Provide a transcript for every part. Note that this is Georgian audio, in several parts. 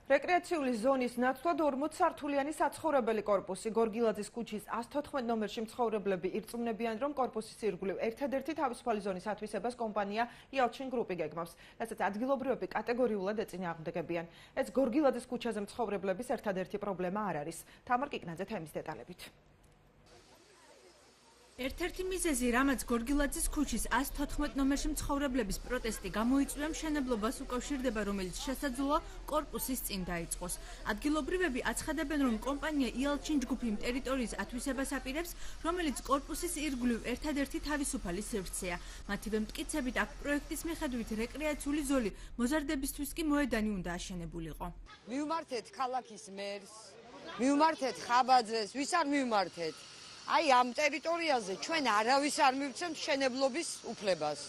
რეკრეაციული ზონის ნაცვლად 40 სართულიანი საცხოვრებელი კორპუსი გორგილაძის ქუჩის 114 ნომერში მცხოვრებლები ირწმუნებიან, რომ კორპუსის ირგვლივ ერთადერთი თავისუფალი ზონის ათვისებას კომპანია იალჩინ გრუპი გეგმავს, რასაც ადგილობრივები კატეგორიულად ეწინააღმდეგებიან. ეს გორგილაძის ქუჩაზე მცხოვრებლების ერთადერთი პრობლემა არ არის. თამარ კიკნაძე თემის დეტალებით. ერთ-ერთი მიზეზი, რამაც გორგილაძის ქუჩის 114 ნომერში მცხოვრებლების პროტესტი გამოიწვია, მშენებლობას უკავშირდება, რომელიც შესაძლოა კორპუსის წინ დაიწყოს. ადგილობრივები აცხადებენ, რომ კომპანია იალჩინ ჯგუფი იმ ტერიტორიის ათვისებას აპირებს, რომელიც კორპუსის ირგვლივ ერთადერთი თავისუფალი სივრცეა. მათივე მტკიცებით, აქ პროექტის მიხედვით რეკრეაციული ზოლი მოზარდებისთვის კი მოედანი უნდა აშენებულიყო. მივმართეთ ქალაქის მერს, მივმართეთ ხაბაძეს, ვის არ მივმართეთ. აი ამ ტერიტორიაზე ჩვენ არავის არ მივცემთ მშენებლობის უფლებას.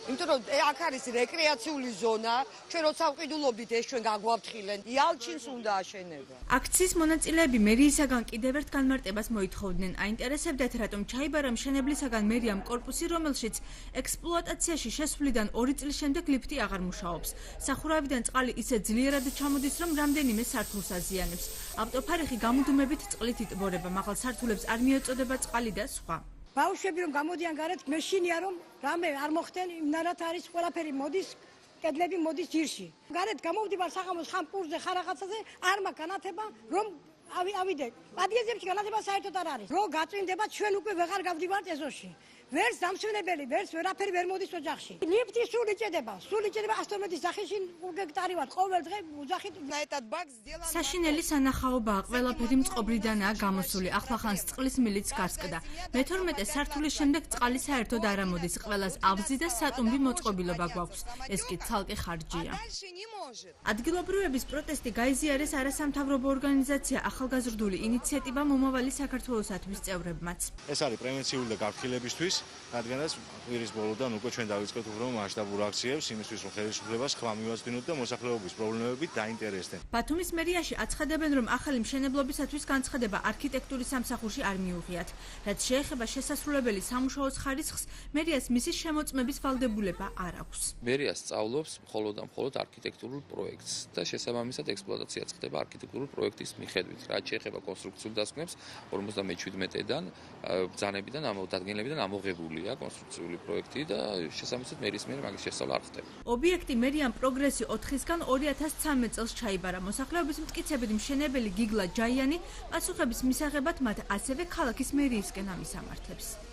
იმიტომ რომ აქ არის რეკრეაციული ზონა, ჩვენ როცა ვყიდულობდით ეს ჩვენ გაგვაფრთხილენ, იალჩინს უნდა აშენება. აქციის მონაწილეები მერიისაგან კიდევ ერთ განმარტებას მოითხოვდნენ. აინტერესებდათ, რატომ ჩაიბარა მშენებლისაგან მერიამ კორპუსი, რომელშიც ექსპლუატაციაში შესვლიდან 2 წლის შემდეგ ლიფტი აღარ მუშაობს. სახურავიდან წყალი ისე ძლიერად ჩამოდის, რომ რამდენიმე სართულს აზიანებს. ავტოფარეხი გამუდმებით წყლით იტბორება, მაღალ სართულებს არ მიეწოდება წყალი და სხვა. ბავშვები რომ გამოდიან გარეთ, მეშინია რომ რამე არ მოხდენ, იმნარად არის ყველაფერი მოდის, კედლები მოდის ძირში. გარეთ გამოვდივარ საღამოს ხან პურზე, ხან რაღაცაზე, არ მაქვს განათება, რომ ავიდე. პადიეზებში განათება საერთოდ არ არის. რო გაწვიმდება, ჩვენ უკვე ვეღარ გავდივართ ეზოში. ვერც დამსვენებელი, ვერც ვერაფერი ვერ მოდის ოჯახში. ლიფტი სულ იჭედება 112 სახეში გექტარი ვარ ყოველ დღე ოჯახით ნაეტად ბაგს დიალა. საშინელი სანახაობაა, ყველაფერი მწყობრიდანაა გამოსული. ახლახანს წყლის მილიც გასკდა. მე-12 სართულის შემდეგ წყალი საერთოდ არ ამოდის. ყველას ავზი და სატუმბი მოწყობილობა გვაქვს. ეს კი ცალკე ხარჯია. ადგილობრივების პროტესტი გაიზიარეს არასამთავრობო ორგანიზაცია ახალგაზრდული ინიციატივა მომავალი საქართველოსათვის წევრებმაც. ეს არის პრევენციული და გაფრთხილებისთვის, რადგანაც კვირის ბოლოდან უკვე ჩვენ დავიწყეთ უფრო მასშტაბურ აქციებს იმისთვის, რომ ხელისუფლებას ხმა მივაწვდინოთ და მოსახლეობის პრობლემებით დაინტერესდნენ. ბათუმის მერიაში აცხადებენ, რომ ახალი მშენებლობისათვის განცხადება არქიტექტურის სამსახურში არ მიუღიათ. რაც შეეხება შესასრულებელი სამუშაოს ხარისხს, მერიას მისი შემოწმების ვალდებულება არ აქვს. მერია სწავლობს მხოლოდ და მხოლოდ არქიტექტურულ პროექტს და შესაბამისად ექსპლუატაციაც ხდება არქიტექტურული პროექტის მიხედვით. რაც შეეხება კონსტრუქციულ დასკვნებს, 57-დან ბრძანებიდან დადგენილებიდან ამოღებულია კონსტრუქციული პროექტი და შესაბამისად მერის მიერ მაგის შესწავლა არ ხდება. ობიექტი მერიამ პროგრესი 4-ისგან 2013 წელს ჩაიბარა. მოსახლეობის მტკიცებით მშენებელი გიგლა ჯაიანი პასუხების მისაღებად მათ ასევე ქალაქის მერიისკენ ამისამართებს.